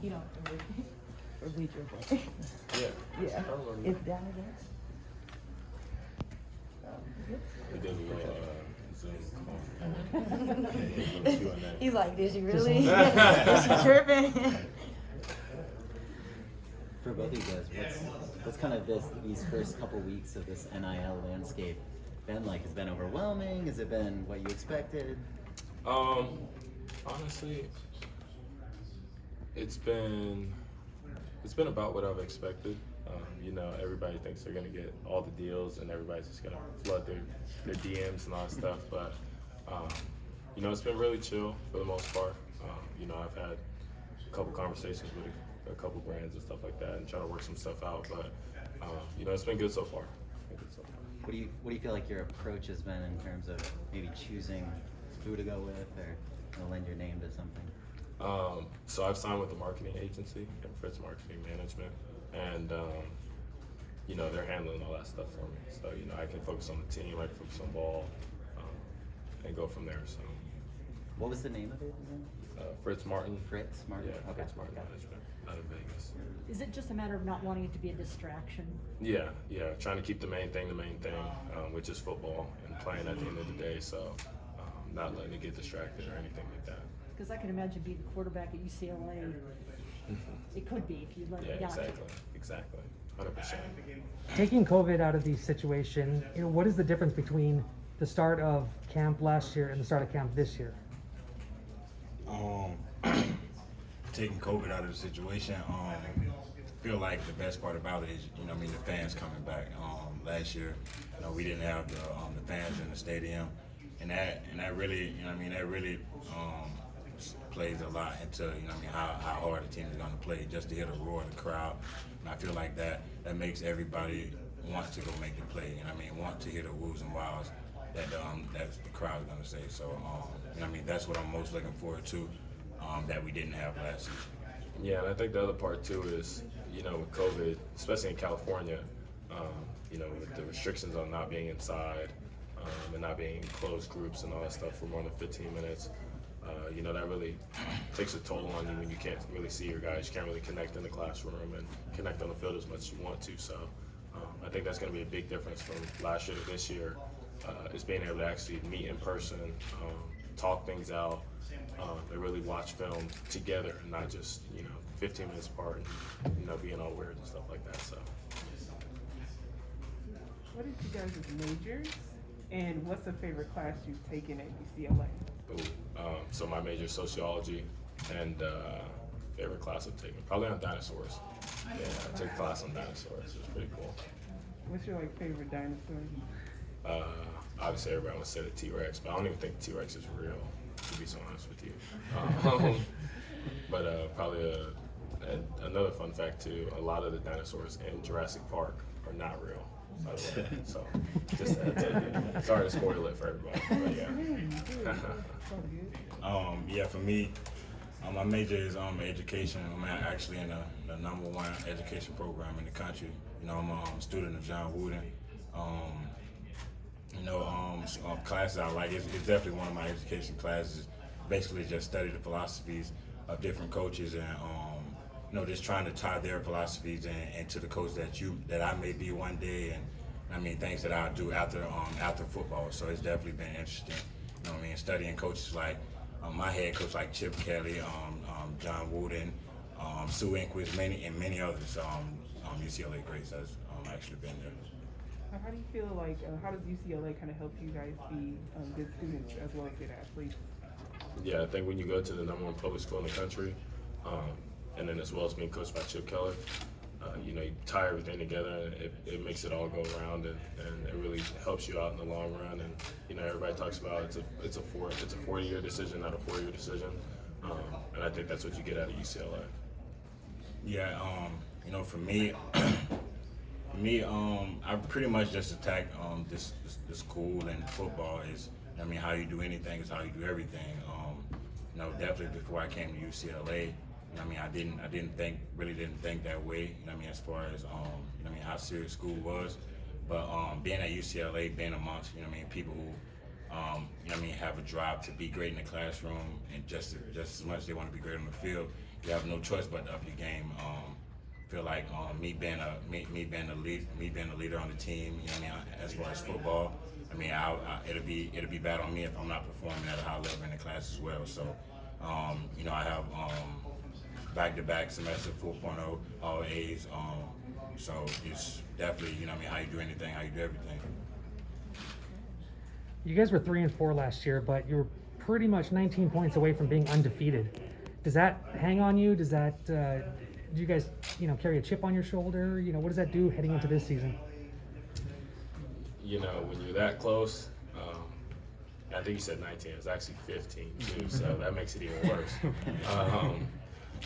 You don't read your book. Yeah. Yeah. It's down there. We did a little Zoom call. He's like, did she really? Is she tripping? For both of you guys, what's kind of these first couple weeks of this NIL landscape been like? Has it been overwhelming? Has it been what you expected? Honestly, it's been about what I've expected. Everybody thinks they're gonna get all the deals, and everybody's just gonna flood their DMs and all that stuff. But it's been really chill for the most part. I've had a couple conversations with a couple brands and stuff like that, and trying to work some stuff out. But it's been good so far. What do you feel like your approach has been in terms of maybe choosing who to go with, or lend your name to something? So I've signed with a marketing agency, Fritz Marketing Management, and they're handling all that stuff for me. So I can focus on the team, I can focus on ball, and go from there. So. What was the name of it again? Fritz Martin. Fritz Martin. Yeah, okay. Fritz Martin Management out of Vegas. Is it just a matter of not wanting it to be a distraction? Yeah. Trying to keep the main thing, which is football and playing at the end of the day. So not letting it get distracted or anything like that. Because I can imagine being the quarterback at UCLA. It could be if you let it down. Exactly. 100%. Taking COVID out of the situation, what is the difference between the start of camp last year and the start of camp this year? Taking COVID out of the situation, feel like the best part about it is, the fans coming back. Last year, we didn't have the fans in the stadium, and that really, that really plays a lot into, how hard the team is going to play. Just to hear the roar of the crowd, and I feel like that makes everybody want to go make the play. Want to hear the woos and wows that the crowd is going to say. So, that's what I'm most looking forward to. That we didn't have last season. Yeah, and I think the other part too is, with COVID, especially in California, with the restrictions on not being inside and not being in closed groups and all that stuff for more than 15 minutes, that really takes a toll on you when you can't really see your guys. You can't really connect in the classroom and connect on the field as much as you want to. So I think that's going to be a big difference from last year to this year, is being able to actually meet in person, talk things out, and really watch film together and not just 15 minutes apart and being all weird and stuff like that. So what is you guys' majors, and what's the favorite class you've taken at UCLA? So my major is sociology, and favorite class I've taken probably on dinosaurs. Yeah, I took a class on dinosaurs. It was pretty cool. What's your favorite dinosaur? Obviously everybody wants to say the T-Rex, but I don't even think the T-Rex is real, to be so honest with you. But probably another fun fact too, a lot of the dinosaurs in Jurassic Park are not real, by the way. So just sorry to spoil it for everybody, but yeah. For me, my major is education. I'm actually in the #1 education program in the country. I'm a student of John Wooden. Classes I like. It's definitely one of my education classes. Basically, just study the philosophies of different coaches, and just trying to tie their philosophies into the coach that I may be one day, and things that I'll do after football. So it's definitely been interesting. Studying coaches like my head coach, like Chip Kelly, John Wooden, Sue Inquist, many others. UCLA greats has actually been there. How do you feel like, how does UCLA kind of help you guys be good students as well as good athletes? Yeah, I think when you go to the #1 public school in the country, and then as well as being coached by Chip Keller, you tie everything together, and it makes it all go around, and it really helps you out in the long run. And everybody talks about it's a 40-year decision, not a 4-year decision, and I think that's what you get out of UCLA. Yeah, for me. I pretty much just attack this school, and football is, how you do anything is how you do everything. Definitely before I came to UCLA, I really didn't think that way. As far as how serious school was, but being at UCLA, being amongst people who have a drive to be great in the classroom, and just as much they want to be great on the field. you have no choice but to up your game. Feel like me being a leader on the team, you know what I mean, as far as football, I mean, it'll be bad on me if I'm not performing at a high level in the class as well. So, you know, I have back-to-back semester 4.0 all A's. So it's definitely, you know what I mean, how you do anything, how you do everything. You guys were 3-4 last year, but you were pretty much 19 points away from being undefeated. Does that hang on you? Does that do you guys, you know, carry a chip on your shoulder? You know, what does that do heading into this season? You know, when you're that close, I think you said 19. It's actually 15 too, so that makes it even worse.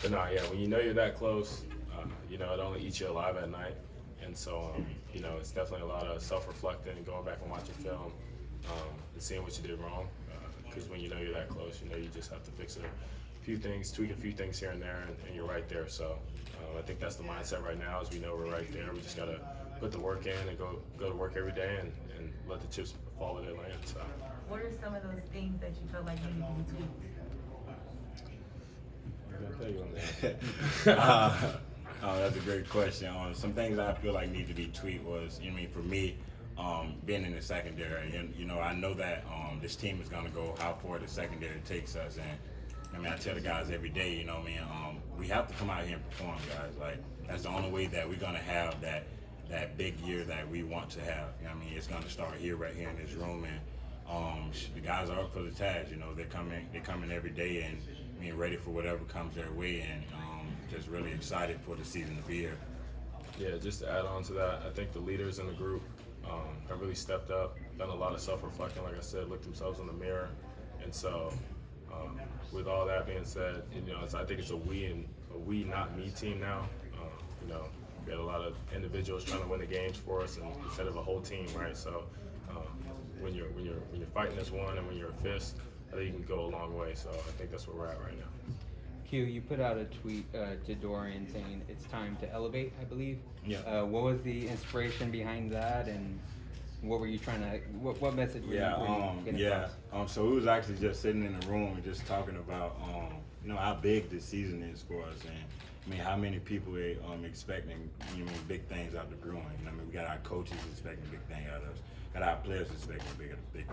But no, yeah, when you know you're that close, you know, it only eats you alive at night, and so you know, it's definitely a lot of self-reflecting and going back and watching film and seeing what you did wrong. Because when you know you're that close, you know you just have to fix a few things, tweak a few things here and there, and you're right there. So I think that's the mindset right now, is we know we're right there. We just gotta put the work in and go to work every day and let the chips fall where they land. So. What are some of those things that you felt like needed to be tweaked? That's a great question. Some things I feel like need to be tweaked was, you know, I mean, for me, being in the secondary, and you know, I know that this team is gonna go how far the secondary takes us, and I mean, I tell the guys every day, you know what I mean, we have to come out here and perform, guys. Like, that's the only way that we're gonna have that big year that we want to have. You know what I mean, it's gonna start here, right here in this room, and the guys are up for the task. You know, they're coming every day and being ready for whatever comes their way, and just really excited for the season to be here. Yeah, just to add on to that, I think the leaders in the group have really stepped up, done a lot of self-reflecting, like I said, looked themselves in the mirror, and so with all that being said, you know, I think it's a we not me team now. You know, we had a lot of individuals trying to win the games for us, and instead of a whole team, right? So when you're fighting as one and when you're a fist, I think you can go a long way. So I think that's where we're at right now. Q, you put out a tweet to Dorian saying it's time to elevate, I believe. Yeah. What was the inspiration behind that, and what were you trying to? What message were you getting across? So we was actually just sitting in the room and just talking about, you know, how big this season is for us, and I mean, how many people are expecting, you know, big things out of the Bruins. You know, I mean, we got our coaches expecting big things out of us, got our players expecting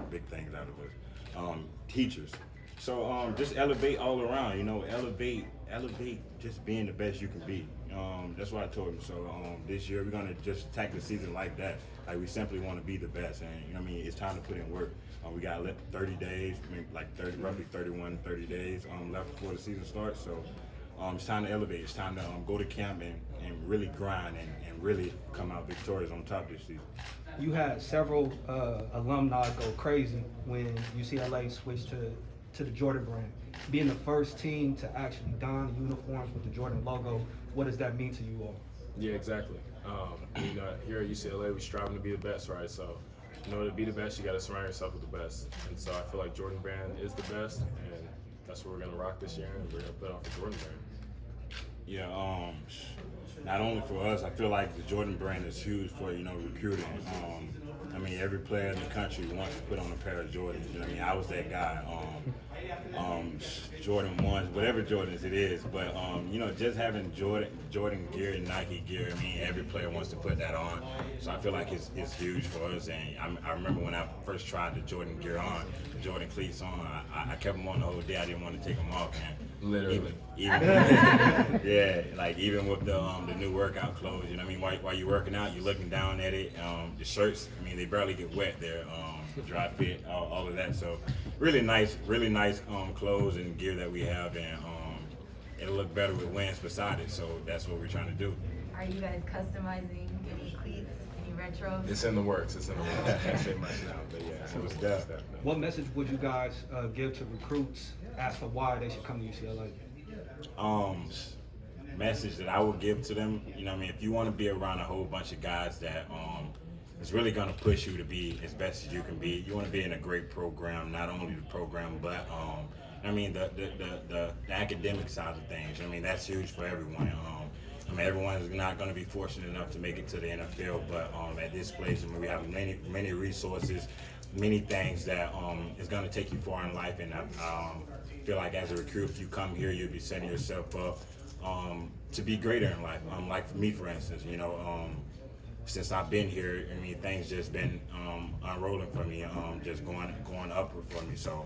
big things out of us, teachers. So just elevate all around, you know, elevate just being the best you can be. That's what I told him. So this year we're gonna just attack the season like that. Like, we simply want to be the best, and you know what I mean, it's time to put in work. We got 30 days, I mean, like roughly 30 days left before the season starts. So it's time to elevate. It's time to go to camp and really grind and really come out victorious on top this season. You had several alumni go crazy when UCLA switched to the Jordan brand. Being the first team to actually don uniforms with the Jordan logo, what does that mean to you all? Yeah, exactly. You know, here at UCLA, we're striving to be the best, right? So in order to be the best, you got to surround yourself with the best. And so I feel like Jordan brand is the best, and that's what we're gonna rock this year, and we're gonna put off the Jordan brand. Yeah, not only for us, I feel like the Jordan brand is huge for, you know, recruiting. I mean, every player in the country wants to put on a pair of Jordans. You know what I mean? I was that guy. Jordan 1s, whatever Jordans it is, but you know, just having Jordan gear and Nike gear, I mean, every player wants to put that on. So I feel like it's huge for us. And I remember when I first tried the Jordan gear on, the Jordan cleats on, I kept them on the whole day. I didn't want to take them off, man. Literally. Even yeah, like even with the new workout clothes, you know what I mean? While you're working out, you're looking down at it. The shirts, I mean, they barely get wet. They're dry fit, all of that. So really nice clothes and gear that we have, and it'll look better with wins beside it. So that's what we're trying to do. Are you guys customizing any cleats, any retros? It's in the works. I can't say much now, but yeah, so it's definitely. What message would you guys give to recruits as to why they should come to UCLA? Message that I would give to them, you know what I mean, if you want to be around a whole bunch of guys that is really going to push you to be as best as you can be, you want to be in a great program, not only the program, but I mean the academic side of things. I mean, that's huge for everyone. I mean, everyone is not going to be fortunate enough to make it to the NFL, but at this place, I mean, we have many resources, many things that is going to take you far in life, and I feel like as a recruit, if you come here, you'll be setting yourself up to be greater in life. Like for me, for instance, you know, since I've been here, I mean, things just been unrolling for me, just going upward for me. So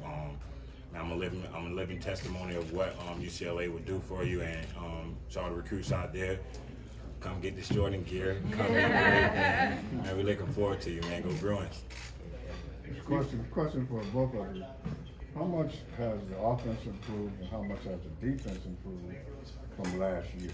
I'm a living testimony of what UCLA would do for you, and to all the recruits out there, come get this Jordan gear. Come and we're looking forward to you, man. Go Bruins. Question for both of you. How much has the offense improved and how much has the defense improved from last year?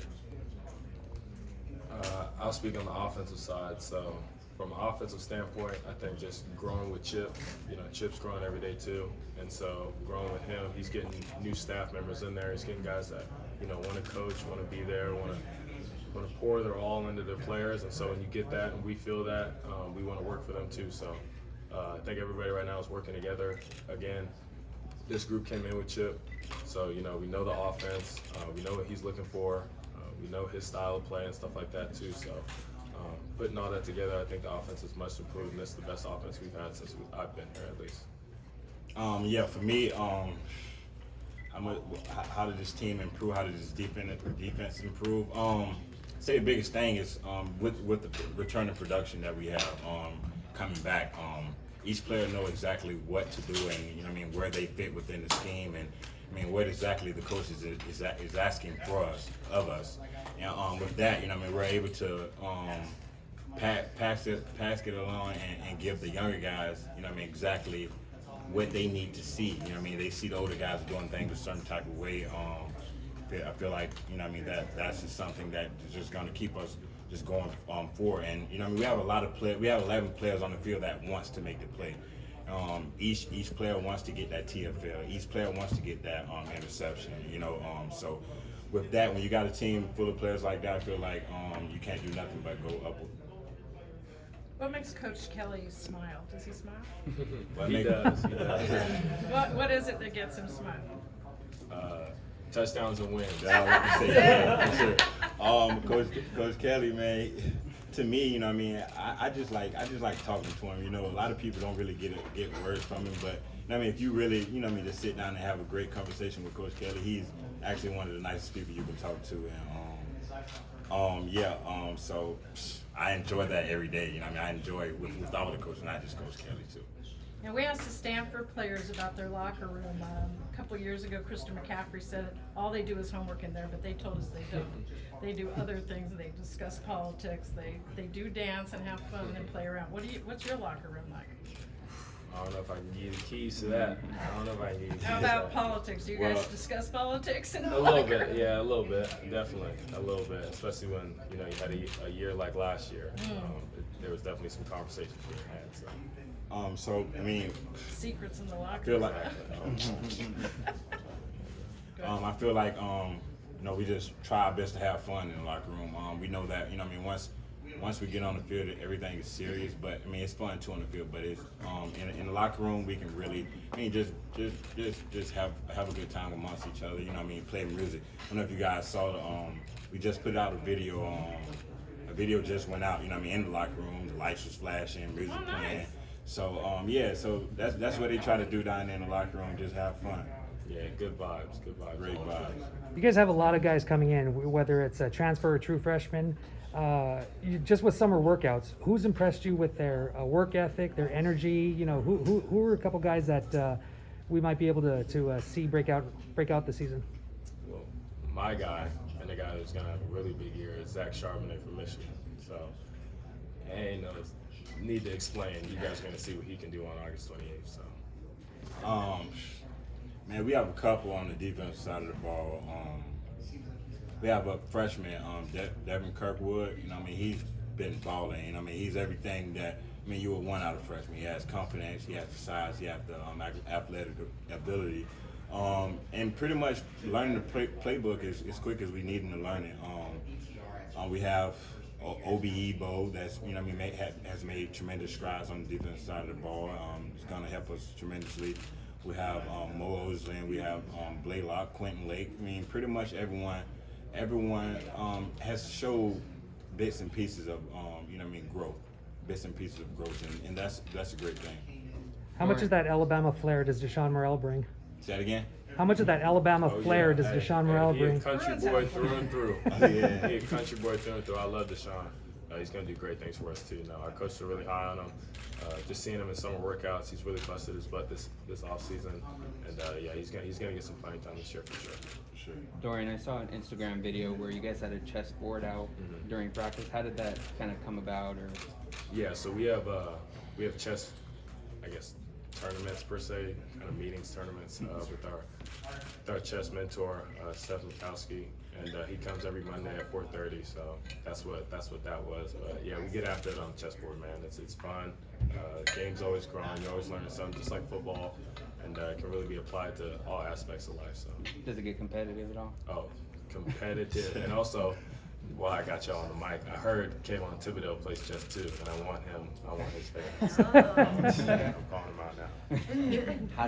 I'll speak on the offensive side. So from an offensive standpoint, I think just growing with Chip, you know, Chip's growing every day too. And so growing with him, he's getting new staff members in there. He's getting guys that, you know, want to coach, want to be there, want to pour their all into their players. And so when you get that and we feel that, we want to work for them too. So I think everybody right now is working together. Again, this group came in with Chip. So, you know, we know the offense. We know what he's looking for. We know his style of play and stuff like that too. So putting all that together, I think the offense is much improved, and it's the best offense we've had since I've been here at least. Yeah, for me, how did this team improve? How did this defense improve? Say the biggest thing is with the return of production that we have coming back. Each player know exactly what to do, and you know, what I mean, where they fit within the scheme, and I mean, what exactly the coach is asking of us. And with that, you know, I mean, we're able to pass it along and give the younger guys, you know, what I mean, exactly what they need to see. You know, what I mean, they see the older guys doing things a certain type of way. I feel like, you know, what I mean, that's just something that is just going to keep us just going forward. And you know, what I mean, we have a lot of players. We have 11 players on the field that wants to make the play. Each player wants to get that TFL. Each player wants to get that interception. You know, so with that, when you got a team full of players like that, I feel like you can't do nothing but go upward. What makes Coach Kelly smile? Does he smile? He does. What is it that gets him smiling? Touchdowns and wins. Yeah, for sure. Coach Kelly, man, to me, you know, what I mean, I just like talking to him. You know, a lot of people don't really get words from him, but you know, what I mean, if you really, you know, what I mean, just sit down and have a great conversation with Coach Kelly, he's actually one of the nicest people you can talk to, and so I enjoy that every day. You know, what I mean, I enjoy it with all the coaches, not just Coach Kelly too. And we asked the Stanford players about their locker room. A couple years ago, Krista McCaffrey said all they do is homework in there, but they told us they don't. They do other things. They discuss politics. They do dance and have fun and play around. What's your locker room like? I don't know if I can give you the keys to that. I don't know if I can give you the keys How to that. about politics? Do you guys discuss politics in the A little locker bit, room? yeah, a little bit, definitely, a little bit. Especially when you know you had a year like last year. There was definitely some conversations being had. So I mean, Secrets in the I locker feel room. like I feel like you know, we just try our best to have fun in the locker room. We know that, you know, what I mean, once we get on the field, everything is serious. But I mean, it's fun too on the field. But it's in the locker room, we can really, I mean, just have a good time amongst each other. You know, what I mean, play music. I don't know if you guys saw we just put out a video. A video just went out. You know, what I mean, in the locker room, the lights was flashing, music playing. So so that's what they try to do down there in the locker room. Just have fun. Yeah, good vibes, Great vibes. You guys have a lot of guys coming in, whether it's a transfer or true freshman. Just with summer workouts, who's impressed you with their work ethic, their energy? You know, who are a couple guys that we might be able to see break out the season? Well, my guy and the guy who's gonna have a really big year is Zach Charbonnet from Michigan. So, and need to explain. You guys are gonna see what he can do on August 28th. So, man, we have a couple on the defensive side of the ball. We have a freshman, Devin Kirkwood. You know, what I mean, he's been balling. You know, what I mean, he's everything that you would want out of freshman. He has confidence. He has the size. He has the athletic ability. And pretty much learning the playbook is as quick as we need him to learn it. We have OBE Bo that's, you know, what I mean, has made tremendous strides on the defensive side of the ball. It's going to help us tremendously. We have Mo Osley, we have Blaylock, Quentin Lake. I mean, pretty much everyone has showed bits and pieces of you know, what I mean, growth, bits and pieces of growth, and that's a great thing. How much of that Alabama flair does DeShawn Morel bring? Say that again? How much of that Alabama Oh, flair yeah. does Hey, DeShawn hey, Morel he a bring? country boy through and through. Yeah. He a country boy through and through. I love DeShawn. He's going to do great things for us too. Our coaches are really high on him. Just seeing him in summer workouts, he's really busted his butt this off season, and yeah, he's gonna get some playing time this year for sure. Sure. Dorian, I saw an Instagram video where you guys had a chessboard out during practice. How did that kind of come about? Or Yeah, so we have chess, I guess, tournaments per se, kind of tournaments with our chess mentor, Steph Mikowski, and he comes every Monday at 4:30. So that's what that was. But yeah, we get after it on the chessboard, man. It's fun. Game's always growing. You're always learning something, just like football, and it can really be applied to all aspects of life. So does it get competitive at all? oh, competitive, and also. Well, I got y'all on the mic. I heard Kayvon Thibodeau plays chess too, and I want his fans. So I'm calling him out now. How